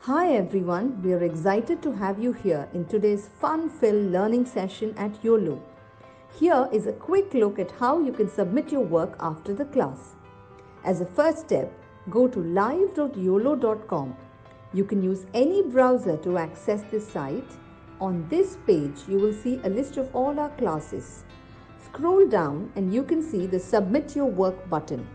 Hi everyone, we are excited to have you here in today's fun-filled learning session at Uolo. Here is a quick look at how you can submit your work after the class. As a first step, go to live.uolo.com. You can use any browser to access this site. On this page, you will see a list of all our classes. Scroll down and you can see the Submit Your Work button.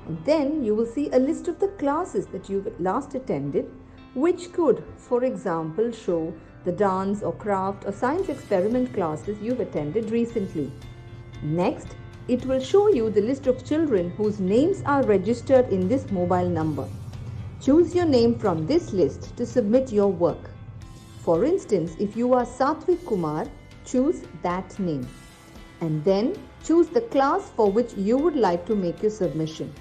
And then you will see a list of the classes that you've last attended, which could, for example, show the dance or craft or science experiment classes you've attended recently. Next, it will show you the list of children whose names are registered in this mobile number. Choose your name from this list to submit your work. For instance, if you are Satvik Kumar, choose that name. And then choose the class for which you would like to make your submission.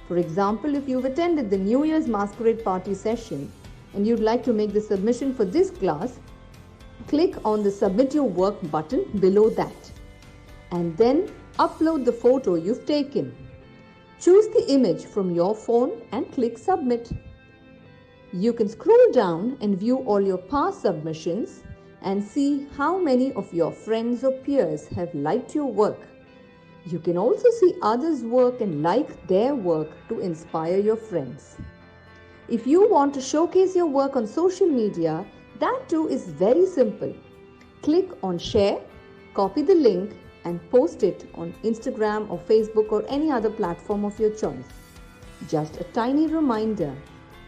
For example, if you've attended the New Year's Masquerade Party session and you'd like to make the submission for this class, click on the Submit Your Work button below that. And then upload the photo you've taken. Choose the image from your phone and click Submit. You can scroll down and view all your past submissions and see how many of your friends or peers have liked your work. You can also see others' work and like their work to inspire your friends. If you want to showcase your work on social media, that too is very simple. Click on Share, copy the link and post it on Instagram or Facebook or any other platform of your choice. Just a tiny reminder,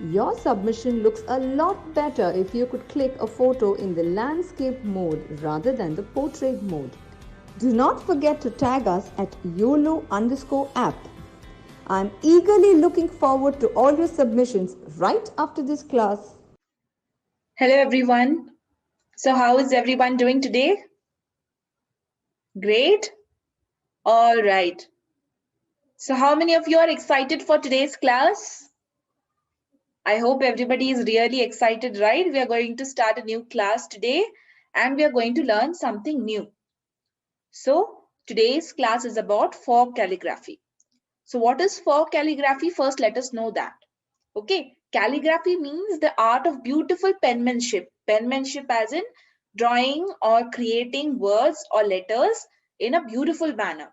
your submission looks a lot better if you could click a photo in the landscape mode rather than the portrait mode. Do not forget to tag us at YOLO_app. I'm eagerly looking forward to all your submissions right after this class. Hello everyone. So how is everyone doing today? Great? All right. So how many of you are excited for today's class? I hope everybody is really excited, right? We are going to start a new class today and we are going to learn something new. So today's class is about faux calligraphy. So what is faux calligraphy? First, let us know that. Okay, calligraphy means the art of beautiful penmanship. Penmanship as in drawing or creating words or letters in a beautiful manner.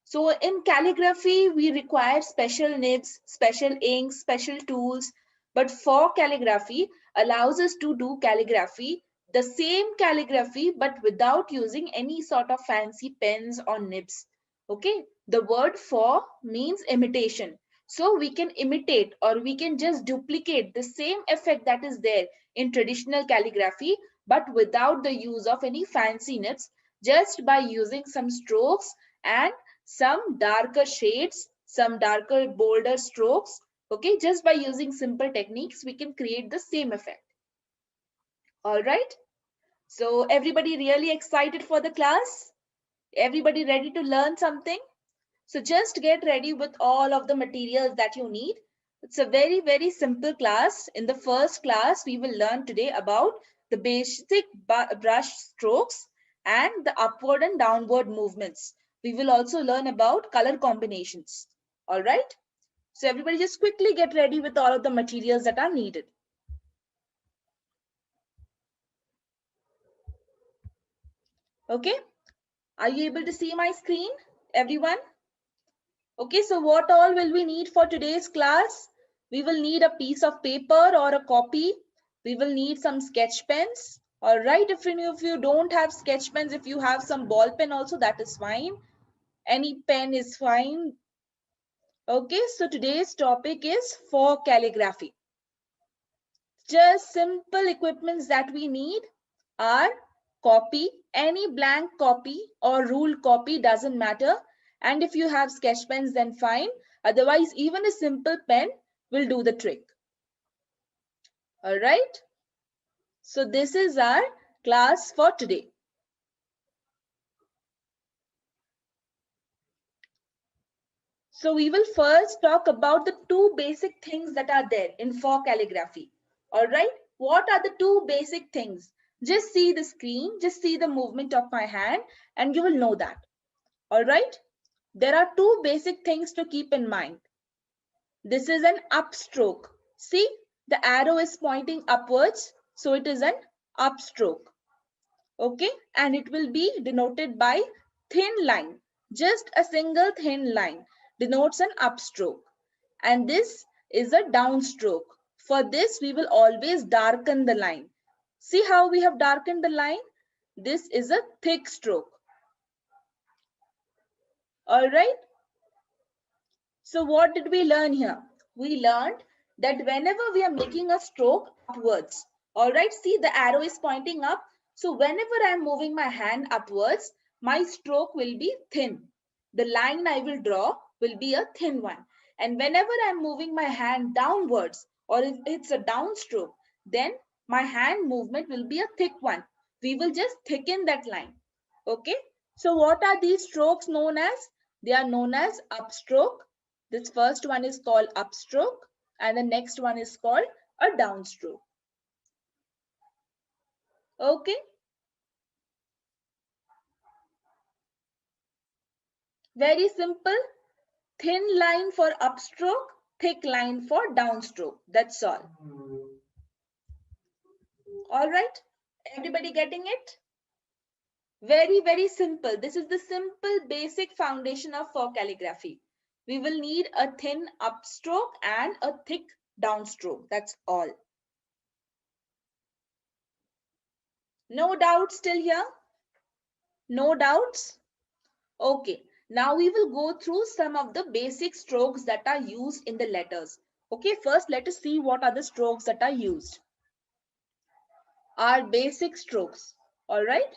So in calligraphy, we require special nibs, special inks, special tools. But for calligraphy allows us to do calligraphy, the same calligraphy, but without using any sort of fancy pens or nibs. Okay, the word for means imitation. So we can imitate or we can just duplicate the same effect that is there in traditional calligraphy, but without the use of any fancy nibs, just by using some strokes and some darker shades, some darker, bolder strokes. Okay, just by using simple techniques, we can create the same effect. All right. So everybody really excited for the class? Everybody ready to learn something? So just get ready with all of the materials that you need. It's a very, very simple class. In the first class, we will learn today about the basic brush strokes and the upward and downward movements. We will also learn about color combinations. All right. So everybody just quickly get ready with all of the materials that are needed. Okay. Are you able to see my screen, everyone? Okay, so what all will we need for today's class? We will need a piece of paper or a copy. We will need some sketch pens. All right, if any of you don't have sketch pens, if you have some ball pen also, that is fine. Any pen is fine. Okay, so today's topic is for calligraphy. Just simple equipments that we need are copy, any blank copy or ruled copy, doesn't matter. And if you have sketch pens, then fine. Otherwise, even a simple pen will do the trick. All right. So this is our class for today. So we will first talk about the two basic things that are there in for calligraphy. All right. What are the two basic things? Just see the screen, just see the movement of my hand and you will know that. All right. There are two basic things to keep in mind. This is an upstroke. See, The arrow is pointing upwards, so it is an upstroke. Okay, and it will be denoted by thin line. Just a single thin line denotes an upstroke. And this is a downstroke. For this, we will always darken the line. See how we have darkened the line? This is a thick stroke. All right. So what did we learn here? We learned that whenever we are making a stroke upwards, all right, see the arrow is pointing up. So whenever I am moving my hand upwards, my stroke will be thin. The line I will draw will be a thin one. And whenever I am moving my hand downwards, or if it's a downstroke, then my hand movement will be a thick one. We will just thicken that line. Okay. So what are these strokes known as? They are known as upstroke. This first one is called upstroke and the next one is called a downstroke. Okay. Very simple. Thin line for upstroke, thick line for downstroke. That's all. All right. Everybody getting it? Very, very simple. This is the simple basic foundation of faux calligraphy. We will need a thin upstroke and a thick downstroke. That's all. No doubts till here? No doubts? Okay, now we will go through some of the basic strokes that are used in the letters. Okay, first let us see what are the strokes that are used. Our basic strokes, all right?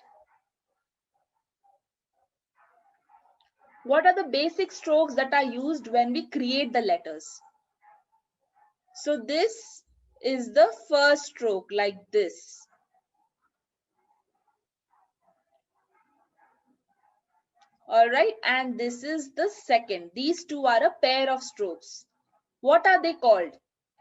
What are the basic strokes that are used when we create the letters? So this is the first stroke like this. All right, and this is the second. These two are a pair of strokes. What are they called?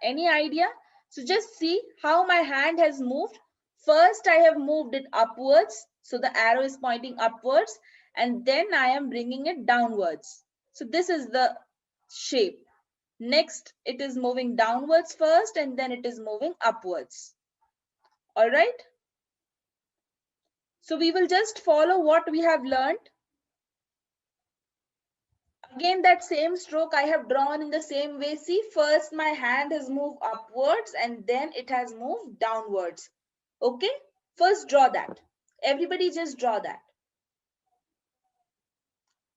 Any idea? So just see how my hand has moved. First, I have moved it upwards. So the arrow is pointing upwards. And then I am bringing it downwards. So this is the shape. Next, it is moving downwards first and then it is moving upwards. All right. So we will just follow what we have learned. Again, that same stroke I have drawn in the same way. See, first my hand has moved upwards and then it has moved downwards. Okay, first draw that. Everybody just draw that.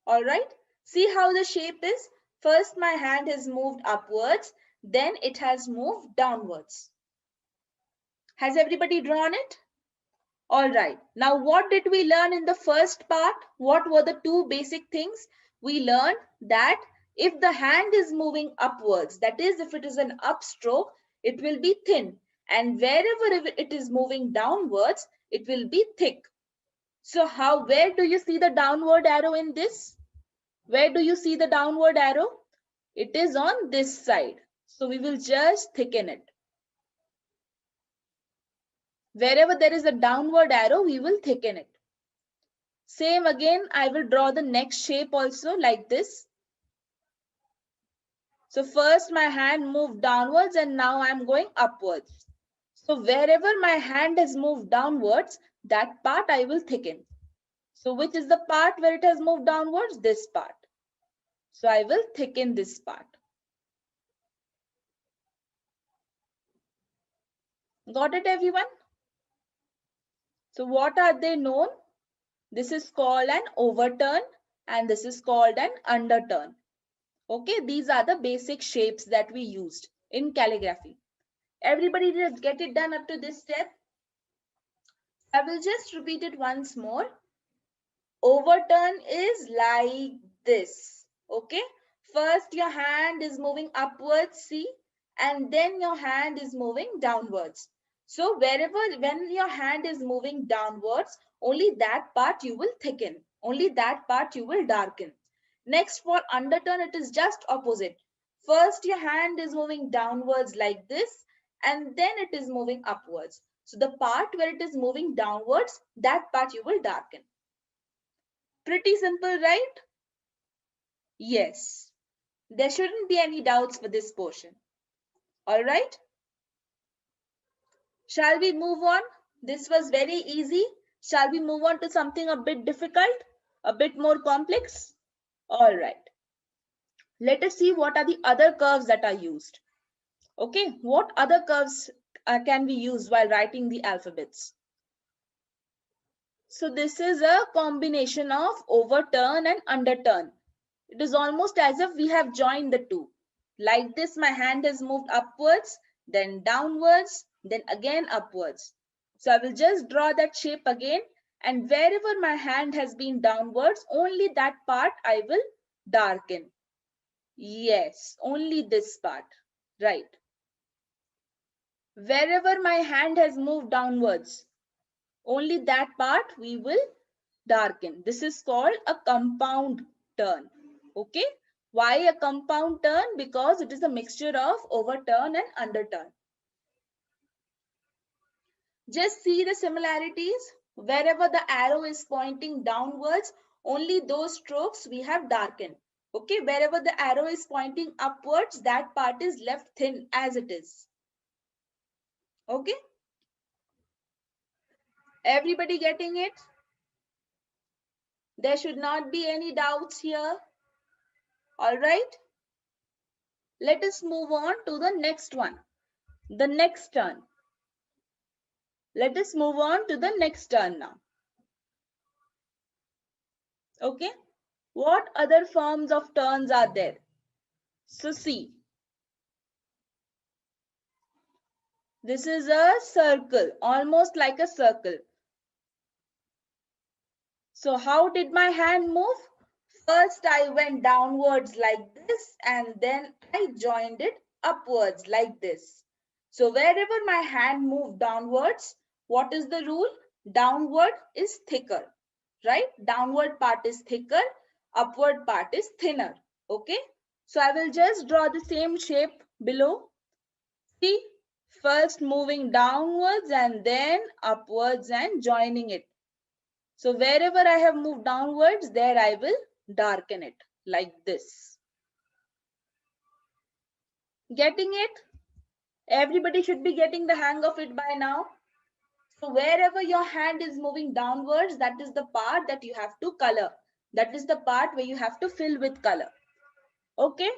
All right, see how the shape is. First my hand has moved upwards, then it has moved downwards. Has everybody drawn it? All right, now what did we learn in the first part? What were the two basic things? We learned that if the hand is moving upwards, that is, if it is an upstroke, it will be thin. And wherever it is moving downwards, it will be thick. So where do you see the downward arrow in this? Where do you see the downward arrow? It is on this side. So we will just thicken it. Wherever there is a downward arrow, we will thicken it. Same again, I will draw the next shape also like this. So first my hand moved downwards and now I'm going upwards. So wherever my hand has moved downwards, that part I will thicken. So which is the part where it has moved downwards? This part. So I will thicken this part. Got it, everyone? So what are they known? This is called an overturn and this is called an underturn. Okay, these are the basic shapes that we used in calligraphy. Everybody just get it done up to this step. I will just repeat it once more. Overturn is like this. Okay, first your hand is moving upwards, see, and then your hand is moving downwards. So when your hand is moving downwards, only that part you will thicken, only that part you will darken. Next, for underturn, it is just opposite. First your hand is moving downwards like this and then it is moving upwards. So the part where it is moving downwards, that part you will darken. Pretty simple, right? Yes. There shouldn't be any doubts for this portion. All right. Shall we move on? This was very easy. Shall we move on to something a bit difficult, a bit more complex? All right. Let us see what are the other curves that are used. Okay, what other curves can we use while writing the alphabets? So this is a combination of overturn and underturn. It is almost as if we have joined the two. Like this, my hand has moved upwards, then downwards, then again upwards. So I will just draw that shape again, and wherever my hand has been downwards, only that part I will darken. Yes, only this part. Right. Wherever my hand has moved downwards, only that part we will darken. This is called a compound turn. Okay. Why a compound turn? Because it is a mixture of overturn and underturn. Just see the similarities. Wherever the arrow is pointing downwards, only those strokes we have darkened. Okay. Wherever the arrow is pointing upwards, that part is left thin as it is. Okay. Everybody getting it? There should not be any doubts here. All right. Let us move on to the next one. The next turn. Let us move on to the next turn now. Okay. What other forms of turns are there? So see. This is a circle, almost like a circle. So how did my hand move? First I went downwards like this and then I joined it upwards like this. So wherever my hand moved downwards, what is the rule? Downward is thicker, right? Downward part is thicker, upward part is thinner, okay? So I will just draw the same shape below. See, first moving downwards and then upwards and joining it. So wherever I have moved downwards, there I will darken it like this. Getting it? Everybody should be getting the hang of it by now. So wherever your hand is moving downwards, that is the part that you have to color. That is the part where you have to fill with color. Okay?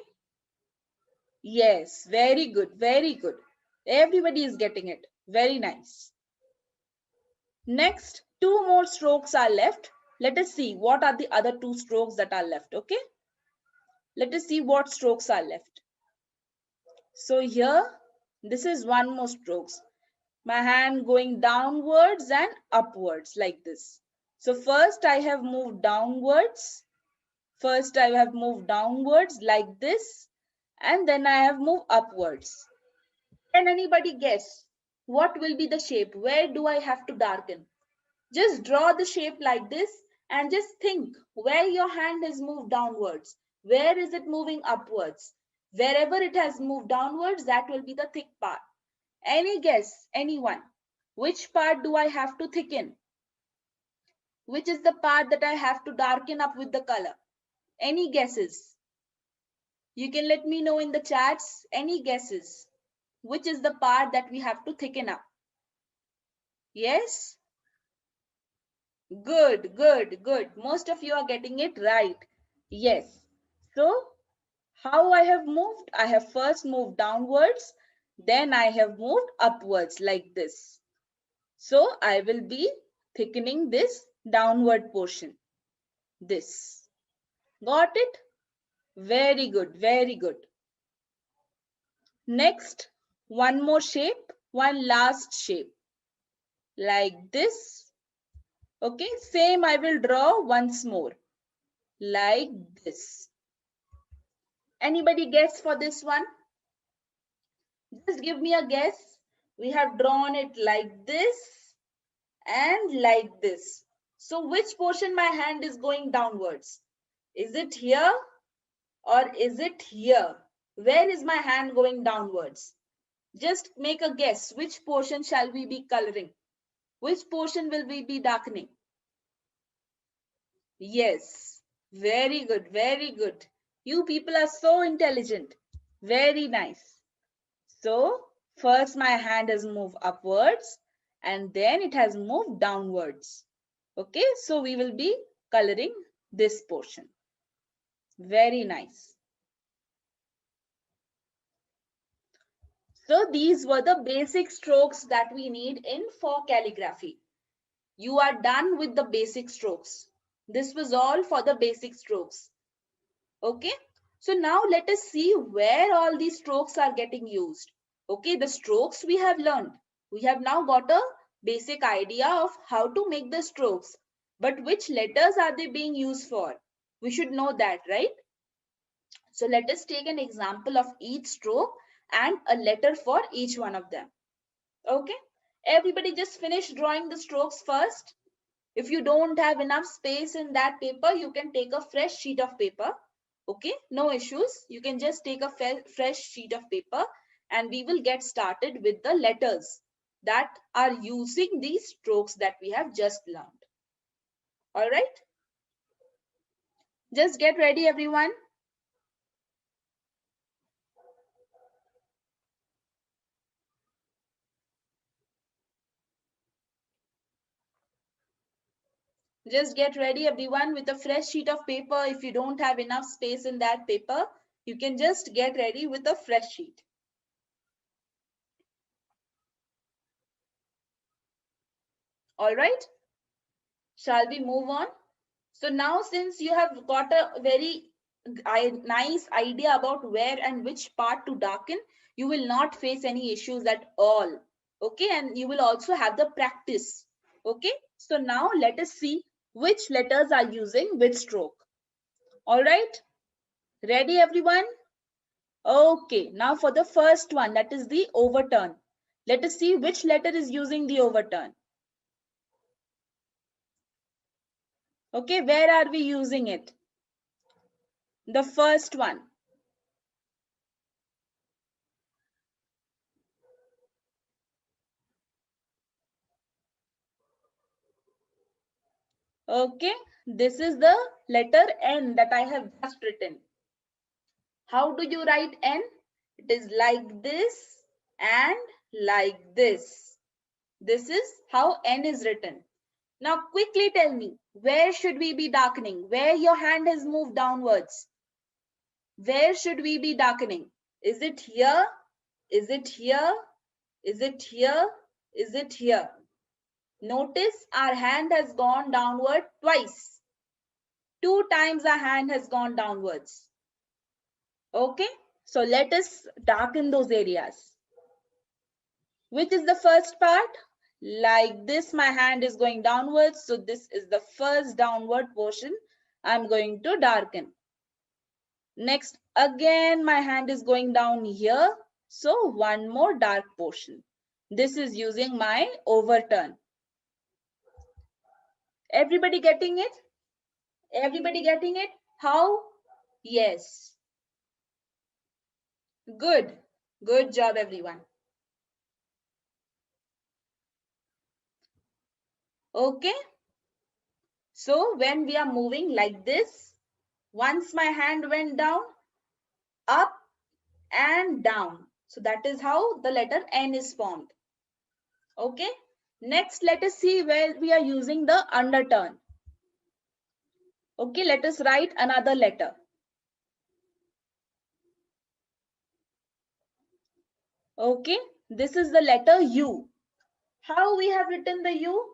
Yes, very good, very good. Everybody is getting it. Very nice. Next, two more strokes are left. Let us see what are the other two strokes that are left. Okay? Let us see what strokes are left. So here, this is one more strokes. My hand going downwards and upwards like this. So first I have moved downwards. First I have moved downwards like this. And then I have moved upwards. Can anybody guess what will be the shape? Where do I have to darken? Just draw the shape like this and just think where your hand has moved downwards. Where is it moving upwards? Wherever it has moved downwards, that will be the thick part. Any guess? Anyone? Which part do I have to thicken? Which is the part that I have to darken up with the color? Any guesses? You can let me know in the chats. Any guesses? Which is the part that we have to thicken up? Yes? Good, good, good. Most of you are getting it right. Yes. So, how I have moved? I have first moved downwards, then I have moved upwards like this. So, I will be thickening this downward portion. This. Got it? Very good, very good. Next, one more shape, one last shape. Like this. Okay, same I will draw once more. Like this. Anybody guess for this one? Just give me a guess. We have drawn it like this and like this. So which portion my hand is going downwards? Is it here or is it here? Where is my hand going downwards? Just make a guess. Which portion shall we be coloring? Which portion will we be darkening? Yes. Very good. Very good. You people are so intelligent. Very nice. So First, my hand has moved upwards and then it has moved downwards. Okay, so we will be coloring this portion. Very nice. So these were the basic strokes that we need in for calligraphy. You are done with the basic strokes. This was all for the basic strokes. Okay, so now let us see where all these strokes are getting used. Okay, the strokes we have learned. We have now got a basic idea of how to make the strokes. But which letters are they being used for? We should know that, right? So let us take an example of each stroke and a letter for each one of them. Okay, everybody just finish drawing the strokes first. If you don't have enough space in that paper, you can take a fresh sheet of paper. Okay, no issues. You can just take a fresh sheet of paper and we will get started with the letters that are using these strokes that we have just learned. All right, just get ready, everyone. Just get ready, everyone, with a fresh sheet of paper. If you don't have enough space in that paper, you can just get ready with a fresh sheet. All right, shall we move on? So now, since you have got a very nice idea about where and which part to darken, you will not face any issues at all. Okay, and you will also have the practice. Okay, so now let us see which letters are using which stroke. All right, ready, everyone? Okay, now for the first one, that is the overturn. Let us see which letter is using the overturn. Okay, where are we using it? The first one. Okay, this is the letter N that I have just written. How do you write N? It is like this and like this. This is how N is written. Now quickly tell me, where should we be darkening? Where your hand has moved downwards? Where should we be darkening? Is it here? Is it here? Is it here? Is it here? Notice our hand has gone downward twice. 2 times our hand has gone downwards. Okay, so let us darken those areas. Which is the first part? Like this, my hand is going downwards. So this is the first downward portion I'm going to darken. Next, again, my hand is going down here. So one more dark portion. This is using my overturn. Everybody getting it? Everybody getting it? How? Yes. Good. Good job, everyone. Okay. So when we are moving like this, once my hand went down, up and down. So that is how the letter N is formed. Okay. Next, let us see where we are using the underturn. Okay, let us write another letter. Okay, this is the letter U. How we have written the U?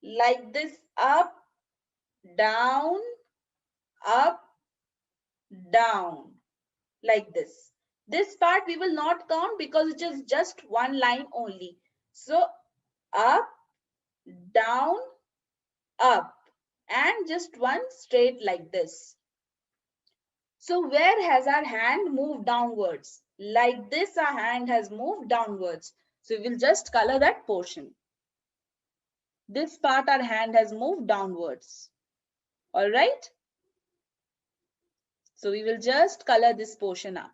Like this, up, down, up, down, like this. This part we will not count because it is just one line only. So up, down, up, and just one straight like this. So where has our hand moved downwards? Like this, our hand has moved downwards. So we will just color that portion. This part our hand has moved downwards. All right. So we will just color this portion up.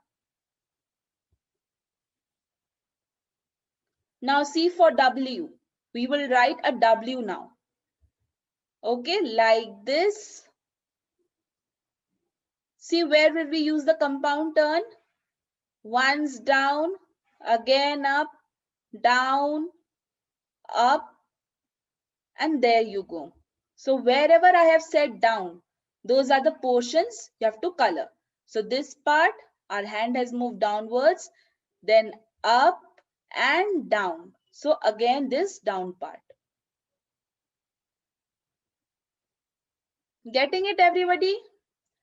Now see for W. We will write a W now. Okay, like this. See where will we use the compound turn? Once down, again up, down, up, and there you go. So wherever I have said down, those are the portions you have to color. So this part, our hand has moved downwards, then up and down. So again, this down part. Getting it, everybody?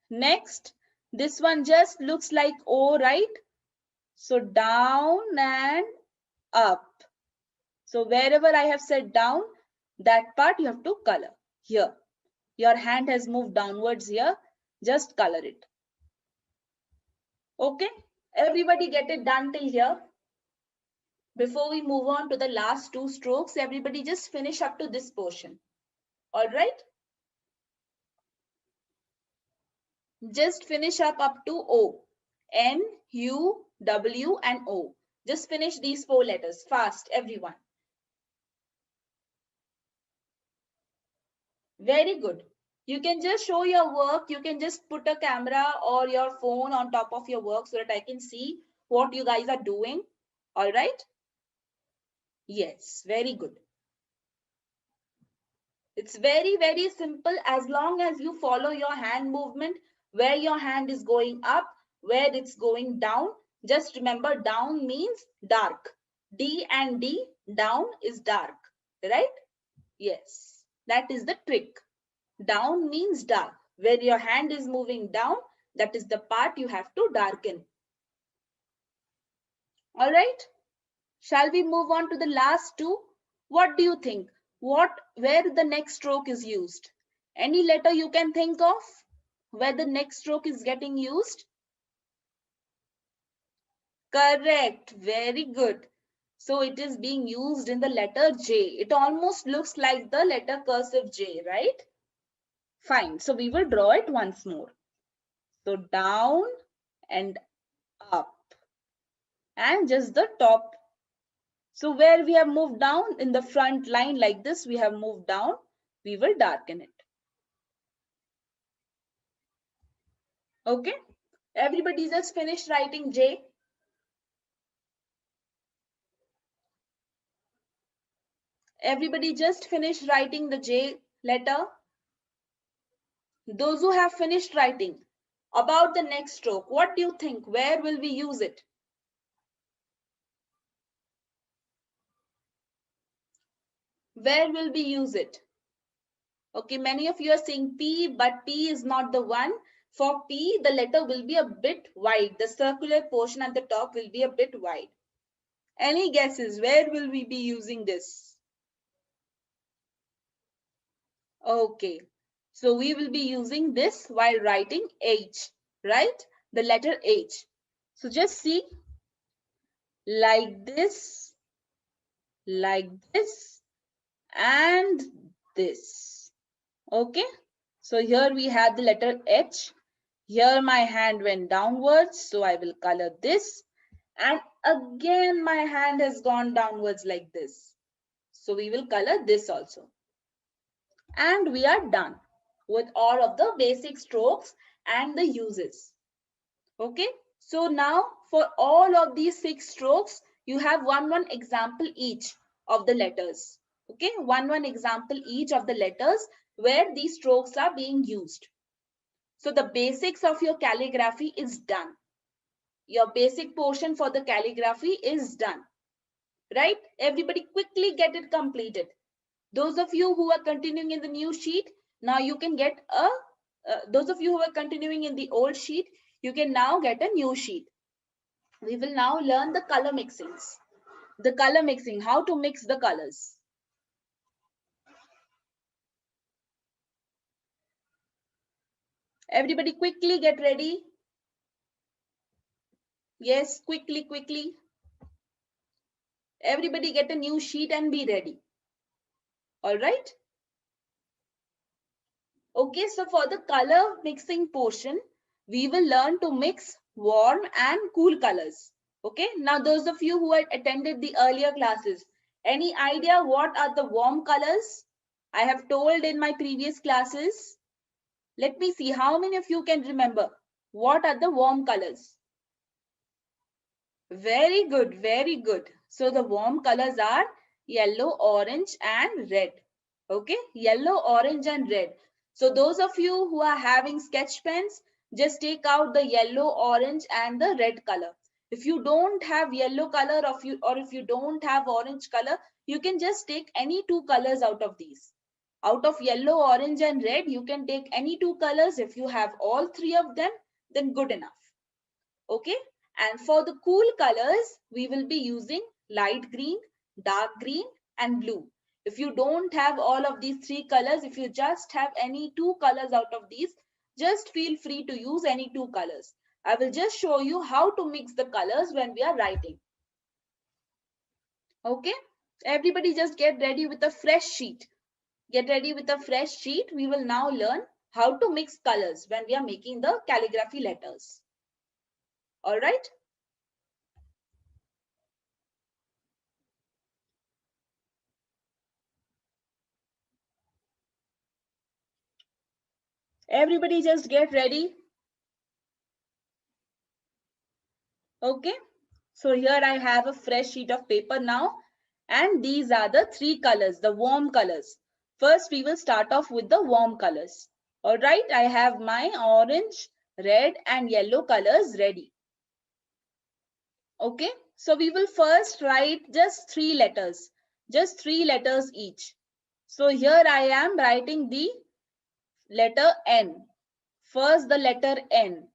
Next, this one just looks like O, right? So down and up. So wherever I have said down, that part you have to color here. Your hand has moved downwards here. Just color it. Okay? Everybody get it done till here. Before we move on to the last two strokes, everybody just finish up to this portion. All right? Just finish up to O. N, U, W, and O. Just finish these four letters fast, everyone. Very good. You can just show your work. You can just put a camera or your phone on top of your work so that I can see what you guys are doing. All right? Yes, very good. It's very, very simple as long as you follow your hand movement, where your hand is going up, where it's going down. Just remember, down means dark. D and D, down is dark, right? Yes, that is the trick. Down means dark. Where your hand is moving down, that is the part you have to darken. All right? Shall we move on to the last two? What do you think? Where the next stroke is used? Any letter you can think of where the next stroke is getting used? Correct. Very good. So it is being used in the letter J. It almost looks like the letter cursive J, right? Fine. So we will draw it once more. So down and up and just the top. So where we have moved down in the front line like this, we have moved down. We will darken it. Okay. Everybody just finished writing J. Everybody just finished writing the J letter. Those who have finished writing about the next stroke, what do you think? Where will we use it? Where will we use it? Okay, many of you are saying P, but P is not the one. For P, the letter will be a bit wide. The circular portion at the top will be a bit wide. Any guesses? Where will we be using this? Okay, so we will be using this while writing H, right? The letter H. So just see, like this, and this. Okay, so here we have the letter H. Here my hand went downwards, so I will color this. And again, my hand has gone downwards like this. So we will color this also. And we are done with all of the basic strokes and the uses. Okay, so now for all of these 6 strokes, you have one example each of the letters. Okay, one example each of the letters where these strokes are being used. So the basics of your calligraphy is done. Your basic portion for the calligraphy is done. Right? Everybody quickly get it completed. Those of you who are continuing in the new sheet, now you can get those of you who are continuing in the old sheet, you can now get a new sheet. We will now learn the color mixings. The color mixing, how to mix the colors. Everybody quickly get ready. Yes, quickly. Everybody get a new sheet and be ready. All right. Okay, so for the color mixing portion, we will learn to mix warm and cool colors. Okay, now those of you who had attended the earlier classes, any idea what are the warm colors? I have told in my previous classes. Let me see how many of you can remember. What are the warm colors? Very good, very good. So the warm colors are yellow, orange and red. Okay, yellow, orange and red. So those of you who are having sketch pens, just take out the yellow, orange and the red color. If you don't have yellow color or if you don't have orange color, you can just take any two colors out of these. Out of yellow, orange and red, you can take any two colors. If you have all three of them, then good enough. Okay, and for the cool colors, we will be using light green, dark green and blue. If you don't have all of these three colors, if you just have any two colors out of these, just feel free to use any two colors. I will just show you how to mix the colors when we are writing. Okay, everybody just get ready with a fresh sheet. Get ready with a fresh sheet. We will now learn how to mix colors when we are making the calligraphy letters. All right. Everybody just get ready. Okay. So here I have a fresh sheet of paper now. And these are the three colors, the warm colors. First, we will start off with the warm colors. All right. I have my orange, red and yellow colors ready. Okay. So we will first write just three letters each. So here I am writing the letter N. First, the letter N.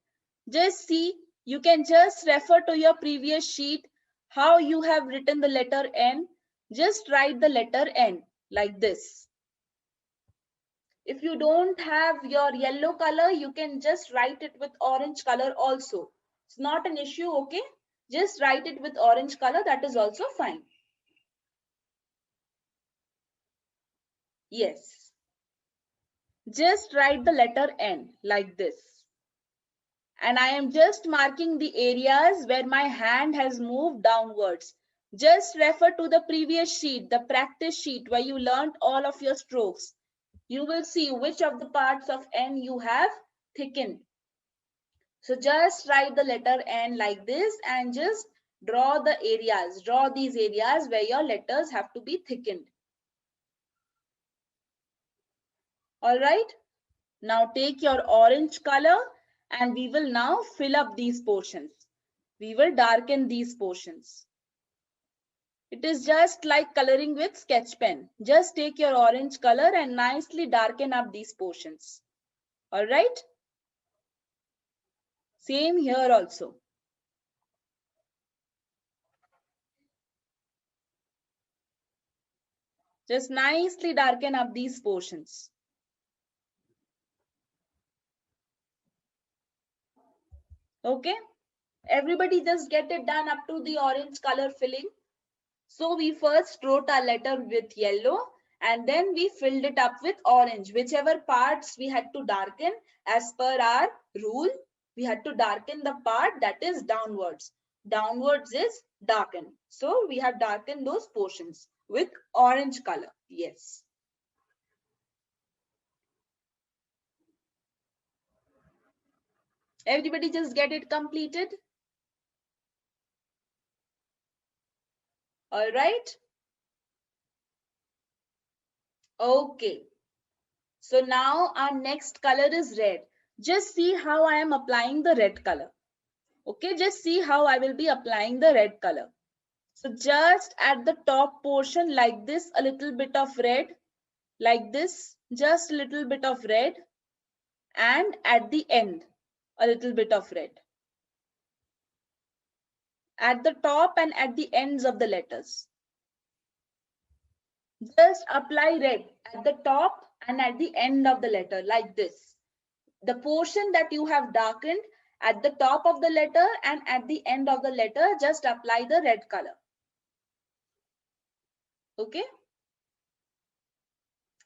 Just see, you can just refer to your previous sheet how you have written the letter N. Just write the letter N like this. If you don't have your yellow color, you can just write it with orange color also. It's not an issue, okay? Just write it with orange color, that is also fine. Yes. Just write the letter N like this. And I am just marking the areas where my hand has moved downwards. Just refer to the previous sheet, the practice sheet where you learned all of your strokes. You will see which of the parts of N you have thickened. So just write the letter N like this and just draw the areas. Draw these areas where your letters have to be thickened. All right. Now take your orange color and we will now fill up these portions. We will darken these portions. It is just like coloring with sketch pen. Just take your orange color and nicely darken up these portions. All right. Same here also. Just nicely darken up these portions. Okay. Everybody just get it done up to the orange color filling. So we first wrote our letter with yellow and then we filled it up with orange. Whichever parts we had to darken as per our rule, we had to darken the part that is downwards. Downwards is darkened. So we have darkened those portions with orange color. Yes. Everybody just get it completed. All right. Okay. So now our next color is red. Just see how I am applying the red color. Okay, just see how I will be applying the red color. So just at the top portion like this, a little bit of red, like this, just a little bit of red, and at the end, a little bit of red. At the top and at the ends of the letters. Just apply red at the top and at the end of the letter like this. The portion that you have darkened at the top of the letter and at the end of the letter, just apply the red color. Okay.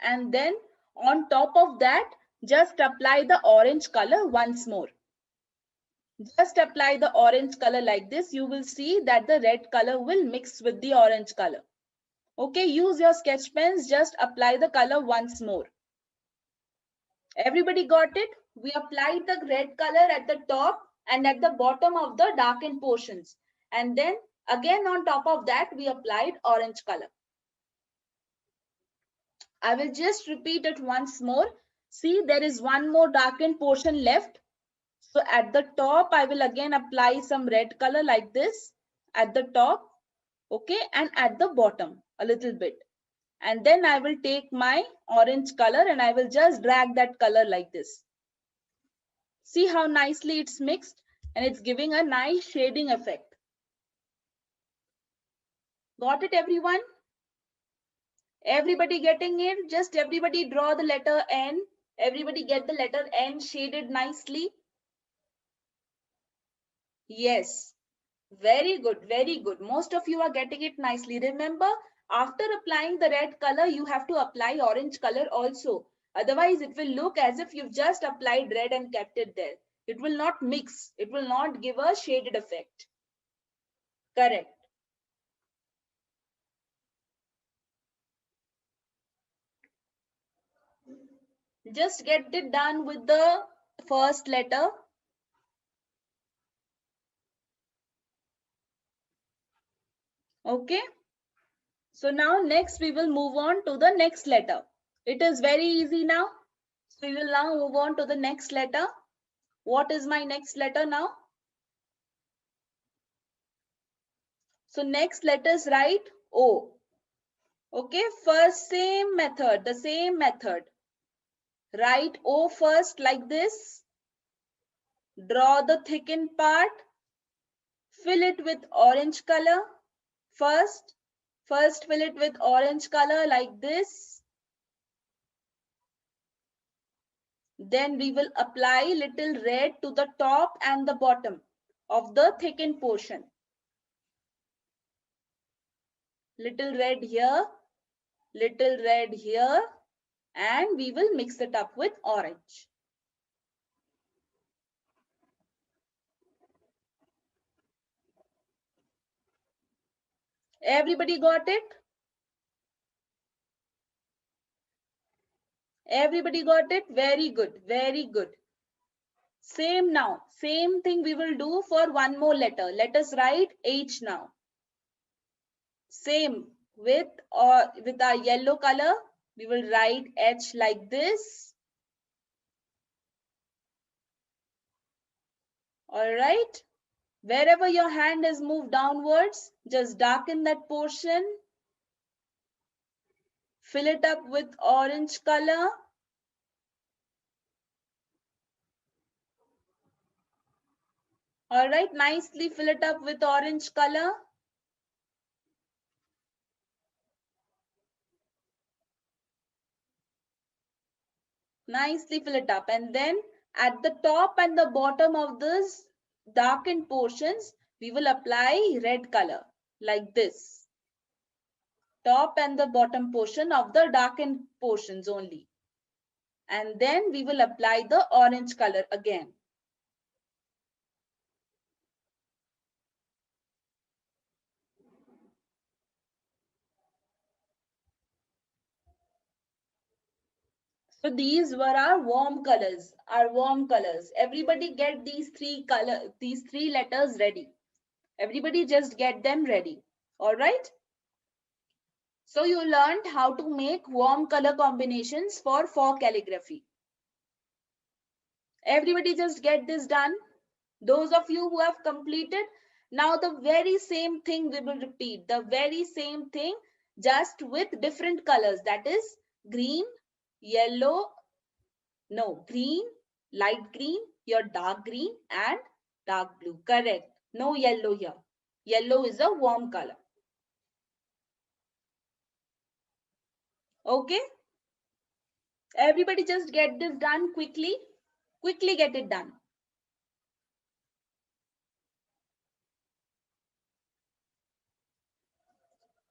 And then on top of that, just apply the orange color once more. Just apply the orange color like this. You will see that the red color will mix with the orange color. Okay, use your sketch pens. Just apply the color once more. Everybody got it? We applied the red color at the top and at the bottom of the darkened portions. And then Again, on top of that, we applied orange color. I will just repeat it once more. See, there is one more darkened portion left. So at the top, I will again apply some red color like this at the top, okay, and at the bottom a little bit. And then I will take my orange color and I will just drag that color like this. See how nicely it's mixed and it's giving a nice shading effect. Got it, everyone? Everybody getting it? Just everybody draw the letter N. Everybody get the letter N shaded nicely. Yes. Very good, very good. Most of you are getting it nicely. Remember, after applying the red color, you have to apply orange color also. Otherwise, it will look as if you've just applied red and kept it there. It will not mix. It will not give a shaded effect. Correct. Just get it done with the first letter. Okay. So now next we will move on to the next letter. It is very easy now. So we will now move on to the next letter. What is my next letter now? So next let us write O. Okay, first same method, the same method. Write O first like this. Draw the thickened part. Fill it with orange color. First fill it with orange color like this. Then we will apply little red to the top and the bottom of the thickened portion. Little red here, little red here, and we will mix it up with orange. Everybody got it? Everybody got it? Very good, very good. Same now, same thing we will do for one more letter. Let us write H now. Same with our yellow color, we will write H like this. All right. Wherever your hand is moved downwards, just darken that portion. Fill it up with orange color. All right, nicely fill it up with orange color. Nicely fill it up, and then at the top and the bottom of this darkened portions, we will apply red color like this. Top and the bottom portion of the darkened portions only. And then we will apply the orange color again. So these were our warm colors, Everybody get these three letters ready. Everybody just get them ready. All right. So you learned how to make warm color combinations for faux calligraphy. Everybody just get this done. Those of you who have completed, now the very same thing we will repeat. The very same thing, just with different colors. That is green, yellow, no, green, light green, your dark green and dark blue. Correct. No yellow here. Yellow is a warm color. Okay. Everybody just get this done quickly. Quickly get it done.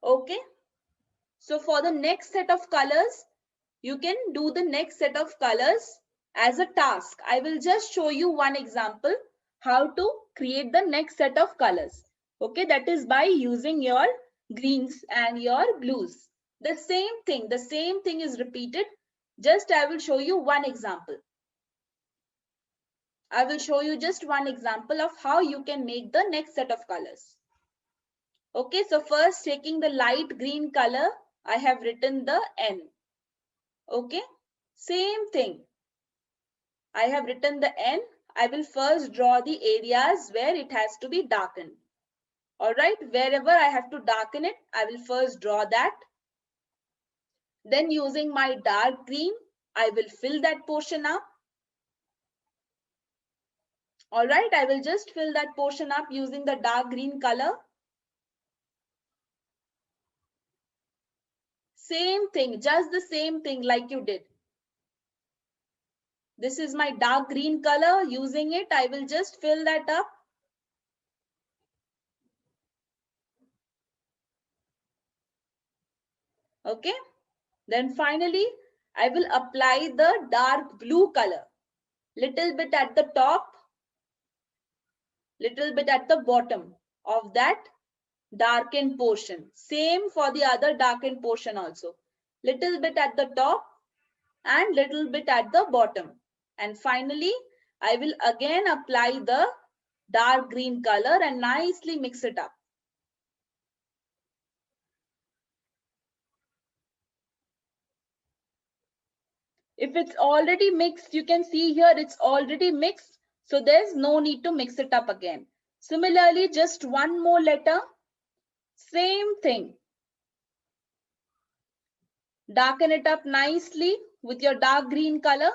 Okay. So for the next set of colors, you can do the next set of colors as a task. I will just show you one example how to create the next set of colors. Okay, that is by using your greens and your blues. The same thing is repeated. Just I will show you one example. I will show you just one example of how you can make the next set of colors. Okay, so first taking the light green color, I have written the N. Okay, same thing. I have written the N. I will first draw the areas where it has to be darkened. All right, wherever I have to darken it, I will first draw that. Then using my dark green, I will fill that portion up. All right, I will just fill that portion up using the dark green color. Same thing, just the same thing like you did. This is my dark green color. Using it, I will just fill that up. Okay. Then finally, I will apply the dark blue color. Little bit at the top, little bit at the bottom of that darkened portion. Same for the other darkened portion also. Little bit at the top and little bit at the bottom. And finally, I will again apply the dark green color and nicely mix it up. If it's already mixed, you can see here it's already mixed. So there's no need to mix it up again. Similarly, just one more letter, same thing. Darken it up nicely with your dark green color.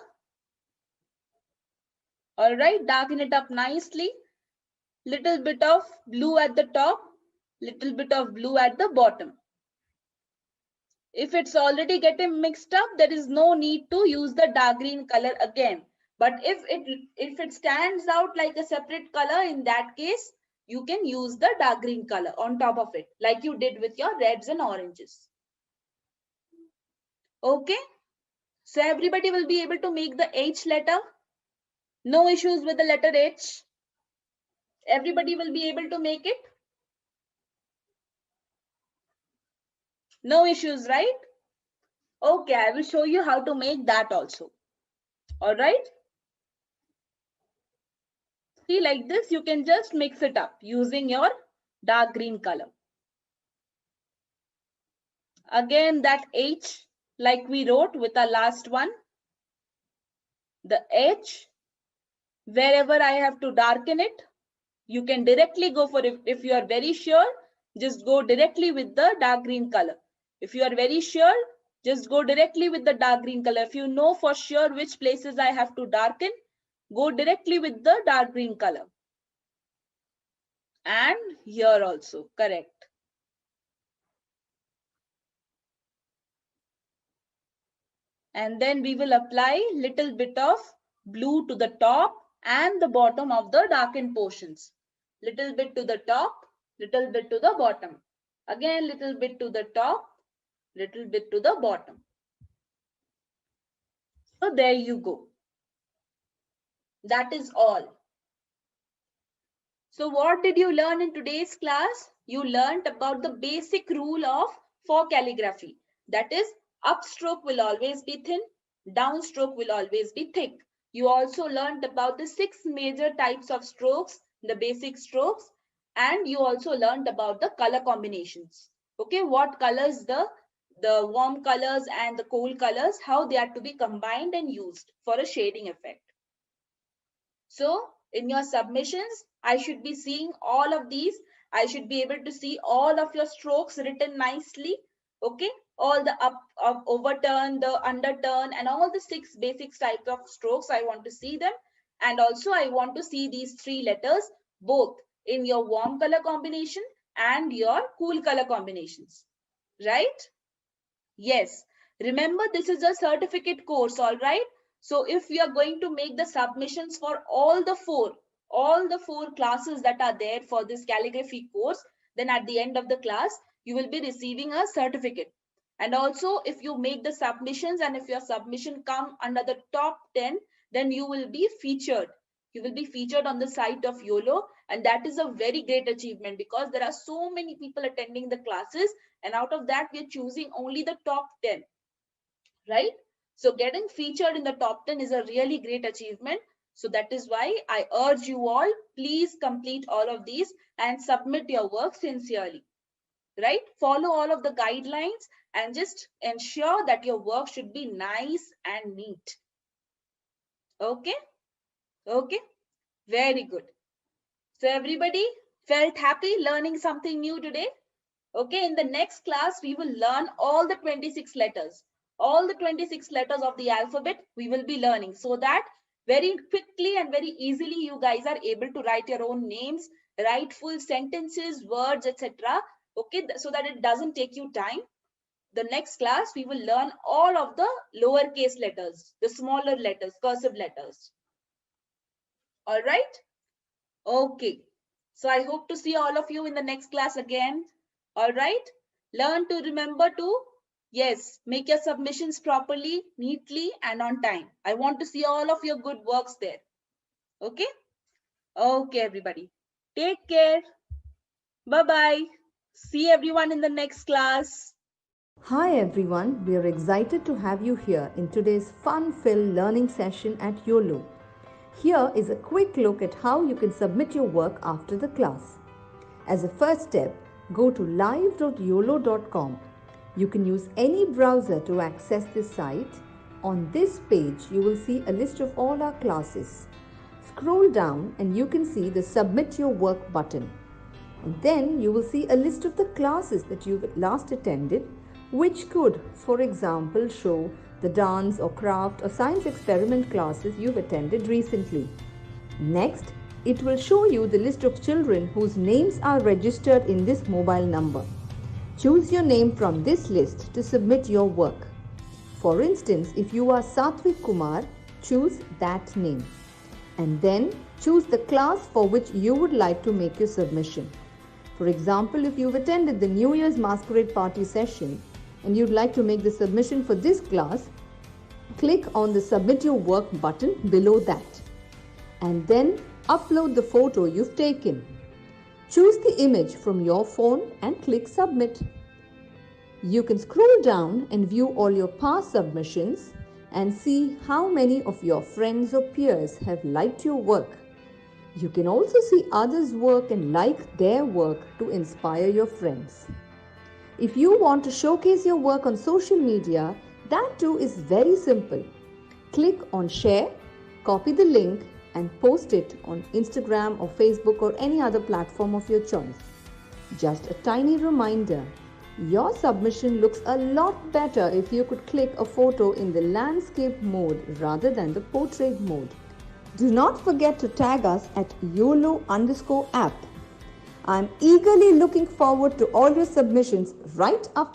All right, darken it up nicely. Little bit of blue at the top, little bit of blue at the bottom. If it's already getting mixed up, there is no need to use the dark green color again. But if it stands out like a separate color, in that case, you can use the dark green color on top of it, like you did with your reds and oranges. Okay, so everybody will be able to make the H letter. No issues with the letter H. Everybody will be able to make it. No issues, right? Okay, I will show you how to make that also. All right. See, like this, you can just mix it up using your dark green color. Again, that H, like we wrote with our last one. The H, wherever I have to darken it, you can directly go for it. If you are very sure, just go directly with the dark green color. If you are very sure, just go directly with the dark green color. If you know for sure which places I have to darken, go directly with the dark green color. And here also, correct. And then we will apply little bit of blue to the top and the bottom of the darkened portions. Little bit to the top, little bit to the bottom. Again, little bit to the top, little bit to the bottom. So there you go. That is all. So what did you learn in today's class? You learned about the basic rule of faux calligraphy. That is, upstroke will always be thin, downstroke will always be thick. You also learned about the 6 major types of strokes, the basic strokes, and you also learned about the color combinations. Okay, what colors, the warm colors and the cool colors, how they are to be combined and used for a shading effect. So in your submissions, I should be seeing all of these. I should be able to see all of your strokes written nicely. Okay, all the overturn, the underturn, and all the 6 basic types of strokes. I want to see them. And also I want to see these 3 letters, both in your warm color combination and your cool color combinations. Right? Yes. Remember, this is a certificate course, all right? So if we are going to make the submissions for all the four classes that are there for this calligraphy course, then at the end of the class, you will be receiving a certificate. And also, if you make the submissions and if your submission come under the top 10, then you will be featured. You will be featured on the site of Uolo, and that is a very great achievement because there are so many people attending the classes, and out of that, we are choosing only the top 10. Right? So getting featured in the top 10 is a really great achievement. So that is why I urge you all, please complete all of these and submit your work sincerely. right? Follow all of the guidelines and just ensure that your work should be nice and neat. Okay? Okay? Very good. So everybody felt happy learning something new today? Okay, in the next class, we will learn all the 26 letters. All the 26 letters of the alphabet we will be learning, so that very quickly and very easily you guys are able to write your own names, write full sentences, words, etc. Okay, so that it doesn't take you time. The next class, we will learn all of the lowercase letters, the smaller letters, cursive letters. All right? Okay. So I hope to see all of you in the next class again. All right. Learn to remember to, yes, make your submissions properly, neatly, and on time. I want to see all of your good works there. Okay. Okay, everybody. Take care. Bye-bye. See everyone in the next class. Hi everyone, we are excited to have you here in today's fun-filled learning session at Uolo. Here is a quick look at how you can submit your work after the class. As a first step, go to live.uolo.com. You can use any browser to access this site. On this page, you will see a list of all our classes. Scroll down and you can see the Submit Your Work button. And then you will see a list of the classes that you've last attended, which could, for example, show the dance or craft or science experiment classes you've attended recently. Next, it will show you the list of children whose names are registered in this mobile number. Choose your name from this list to submit your work. For instance, if you are Satvik Kumar, choose that name. And then choose the class for which you would like to make your submission. For example, if you've attended the New Year's Masquerade Party session and you'd like to make the submission for this class, click on the Submit Your Work button below that. And then upload the photo you've taken. Choose the image from your phone and click Submit. You can scroll down and view all your past submissions and see how many of your friends or peers have liked your work. You can also see others' work and like their work to inspire your friends. If you want to showcase your work on social media, that too is very simple. Click on Share, copy the link and post it on Instagram or Facebook or any other platform of your choice. Just a tiny reminder, your submission looks a lot better if you could click a photo in the landscape mode rather than the portrait mode. Do not forget to tag us at YOLO_app. I'm eagerly looking forward to all your submissions right after